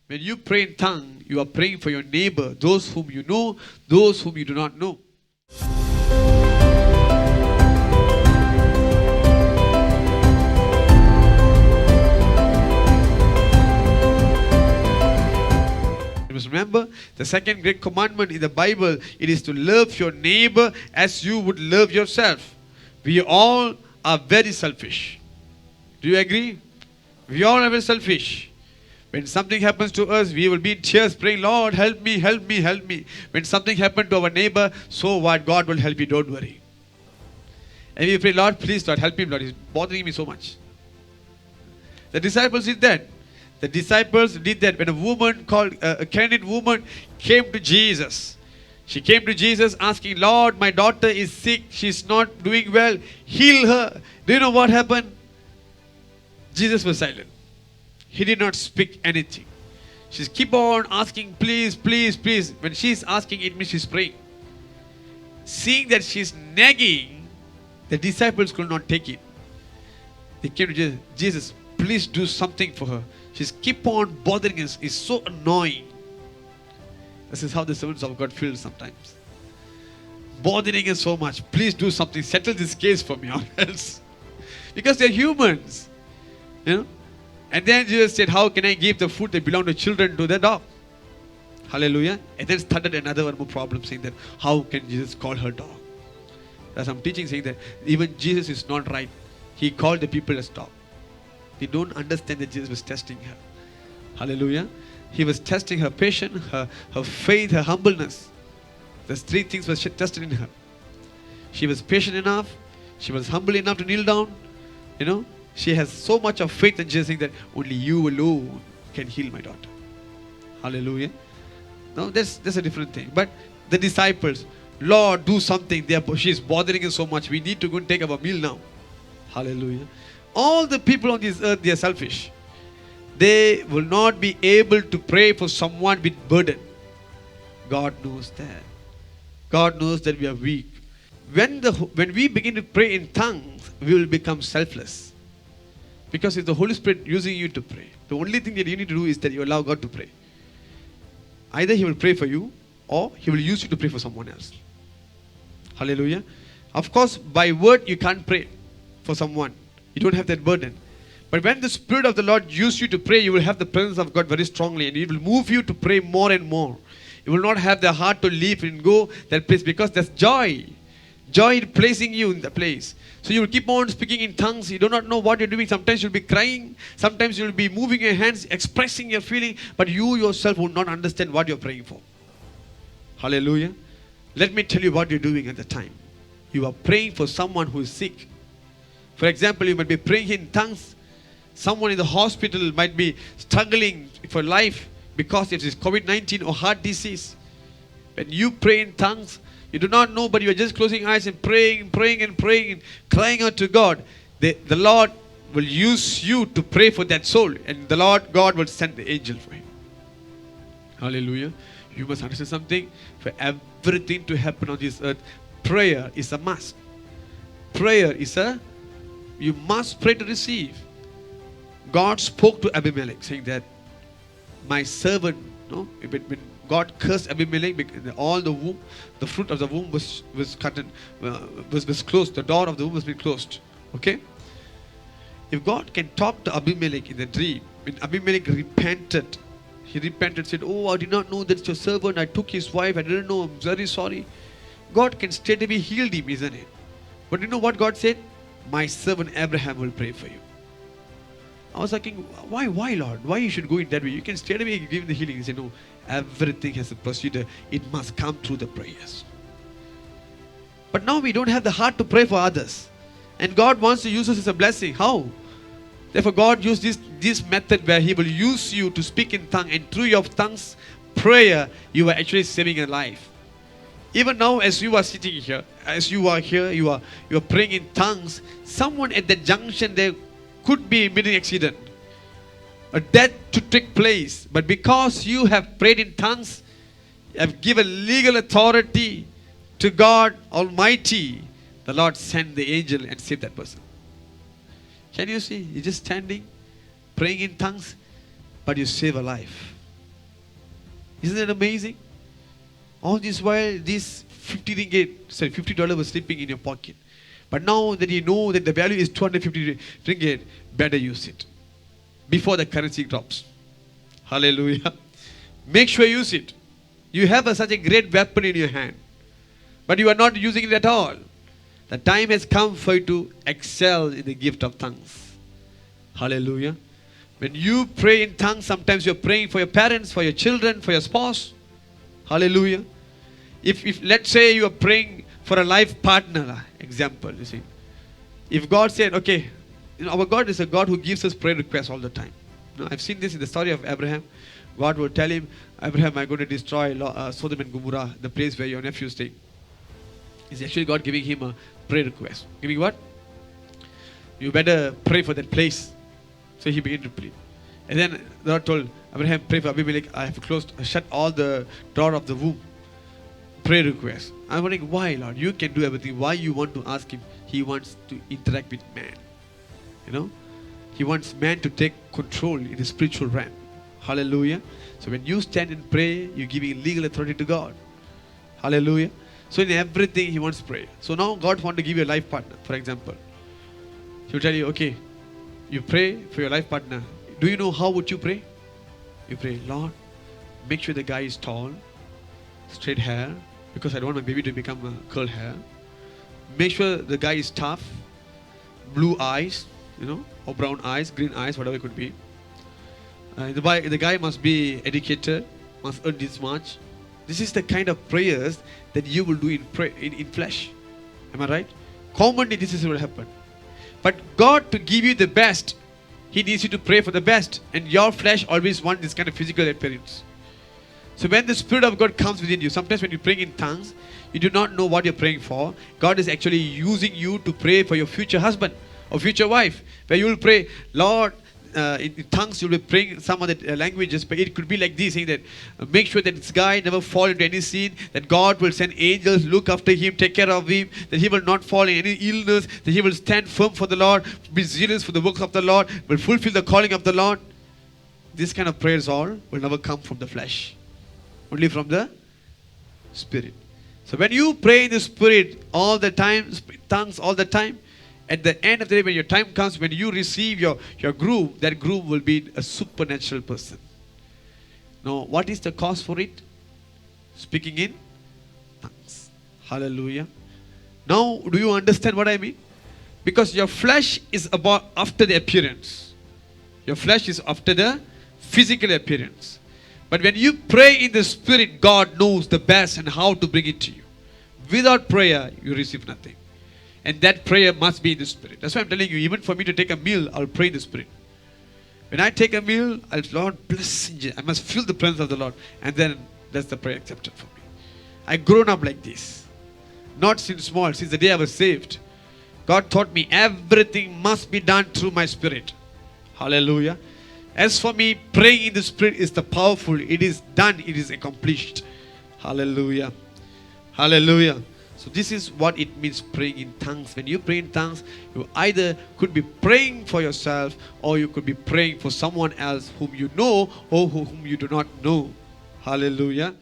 When you pray in tongue, you are praying for your neighbor, those whom you know, those whom you do not know. You must remember the second great commandment in the Bible, it is to love your neighbor as you would love yourself. We all are very selfish. Do you agree? We all are very selfish. When something happens to us, we will be in tears praying, Lord, help me, help me, help me. When something happened to our neighbor, so what? God will help you, don't worry. And we pray, Lord, please, Lord, help him, Lord. He's bothering me so much. The disciples did that. The disciples did that when a woman called, a Canaanite woman came to Jesus. She came to Jesus asking, Lord, my daughter is sick. She's not doing well. Heal her. Do you know what happened? Jesus was silent. He did not speak anything. She keep on asking, please, please, please. When she's asking, it means she's praying. Seeing that she's nagging, the disciples could not take it. They came to Jesus. Jesus, please do something for her. She's keep on bothering us. It's so annoying. This is how the servants of God feel sometimes. Bothering us so much. Please do something. Settle this case for me or else. Because they're humans. You know. And then Jesus said, how can I give the food that belong to children to the dog? Hallelujah. And then started another one more problem saying that how can Jesus call her dog? There's some teaching saying that even Jesus is not right. He called the people as dog. They don't understand that Jesus was testing her. Hallelujah. He was testing her patience, her faith, her humbleness. There's three things were tested in her. She was patient enough. She was humble enough to kneel down. You know. She has so much of faith in Jesus saying that only you alone can heal my daughter. Hallelujah. No, that's a different thing. But the disciples, Lord, do something. She's bothering us so much. We need to go and take our meal now. Hallelujah. All the people on this earth, they are selfish. They will not be able to pray for someone with burden. God knows that. God knows that we are weak. When we begin to pray in tongues, we will become selfless. Because it's the Holy Spirit using you to pray. The only thing that you need to do is that you allow God to pray. Either He will pray for you or He will use you to pray for someone else. Hallelujah. Of course, by word you can't pray for someone. You don't have that burden. But when the Spirit of the Lord uses you to pray, you will have the presence of God very strongly and it will move you to pray more and more. You will not have the heart to leave and go that place because there's joy. Joy placing you in the place. So you will keep on speaking in tongues. You do not know what you're doing. Sometimes you'll be crying. Sometimes you'll be moving your hands, expressing your feeling. But you yourself will not understand what you're praying for. Hallelujah. Let me tell you what you're doing at the time. You are praying for someone who is sick. For example, you might be praying in tongues. Someone in the hospital might be struggling for life because it is COVID-19 or heart disease. When you pray in tongues, you do not know, but you are just closing eyes and praying, and crying out to God. The Lord will use you to pray for that soul. And the Lord God will send the angel for him. Hallelujah. You must understand something. For everything to happen on this earth, prayer is a must. You must pray to receive. God spoke to Abimelech saying that my servant, when God cursed Abimelech because all the womb, the fruit of the womb was cut and was closed. The door of the womb was been closed. Okay? If God can talk to Abimelech in the dream, when Abimelech repented, said, oh, I did not know that's your servant. I took his wife. I didn't know. I'm very sorry. God can straightaway heal him, isn't it? But you know what God said? My servant Abraham will pray for you. I was thinking, why Lord? Why you should go in that way? You can straight away give him the healing. He said, no, everything has a procedure. It must come through the prayers. But now we don't have the heart to pray for others. And God wants to use us as a blessing. How? Therefore, God used this method where He will use you to speak in tongue. And through your tongue's prayer, you are actually saving a life. Even now, as you are sitting here, you are praying in tongues. Someone at that junction there could be in an accident, a death to take place. But because you have prayed in tongues, you have given legal authority to God Almighty, the Lord sent the angel and saved that person. Can you see? You're just standing, praying in tongues, but you save a life. Isn't that amazing? All this while, this 50 ringgit, sorry, $50 was slipping in your pocket. But now that you know that the value is 250 ringgit, better use it before the currency drops. Hallelujah. Make sure you use it. You have such a great weapon in your hand, but you are not using it at all. The time has come for you to excel in the gift of tongues. Hallelujah. When you pray in tongues, sometimes you're praying for your parents, for your children, for your spouse. Hallelujah. If let's say you are praying for a life partner, example, you see. If God said, okay, our God is a God who gives us prayer requests all the time. I've seen this in the story of Abraham. God will tell him, Abraham, I'm going to destroy Sodom and Gomorrah, the place where your nephew is staying. It's actually God giving him a prayer request. Giving what? You better pray for that place. So he began to pray. And then the Lord told Abraham, pray for Abimelech. I have shut all the door of the womb. Prayer request. I'm wondering, why, Lord? You can do everything. Why you want to ask him? He wants to interact with man. You know? He wants man to take control in the spiritual realm. Hallelujah. So when you stand and pray, you're giving legal authority to God. Hallelujah. So in everything, he wants prayer. So now God wants to give you a life partner, for example. He will tell you, okay, you pray for your life partner. Do you know how would you pray? You pray, Lord, make sure the guy is tall, straight hair, because I don't want my baby to become curly hair. Make sure the guy is tough, blue eyes, or brown eyes, green eyes, whatever it could be. The guy must be educated, must earn this much. This is the kind of prayers that you will do in flesh. Am I right? Commonly this is what will happen. But God, to give you the best, He needs you to pray for the best. And your flesh always wants this kind of physical appearance. So when the Spirit of God comes within you, sometimes when you pray in tongues, you do not know what you're praying for. God is actually using you to pray for your future husband or future wife. Where you will pray, Lord, in tongues you'll be praying some of the languages, but it could be like this, saying that make sure that this guy never fall into any sin, that God will send angels, look after him, take care of him, that he will not fall in any illness, that he will stand firm for the Lord, be zealous for the works of the Lord, will fulfill the calling of the Lord. This kind of prayers all will never come from the flesh, only from the Spirit. So when you pray in the Spirit all the time, tongues all the time, at the end of the day, when your time comes, when you receive your groom, that groom will be a supernatural person. Now, what is the cause for it? Speaking in tongues. Hallelujah. Now, do you understand what I mean? Because your flesh is about after the appearance. Your flesh is after the physical appearance. But when you pray in the Spirit, God knows the best and how to bring it to you. Without prayer, you receive nothing. And that prayer must be in the Spirit. That's why I'm telling you, even for me to take a meal, I'll pray in the Spirit. When I take a meal, Lord, bless you. I must feel the presence of the Lord. And then that's the prayer accepted for me. I've grown up like this. Not since small, since the day I was saved. God taught me everything must be done through my Spirit. Hallelujah. As for me, praying in the Spirit is the powerful. It is done. It is accomplished. Hallelujah. Hallelujah. So this is what it means praying in tongues. When you pray in tongues, you either could be praying for yourself or you could be praying for someone else whom you know or whom you do not know. Hallelujah.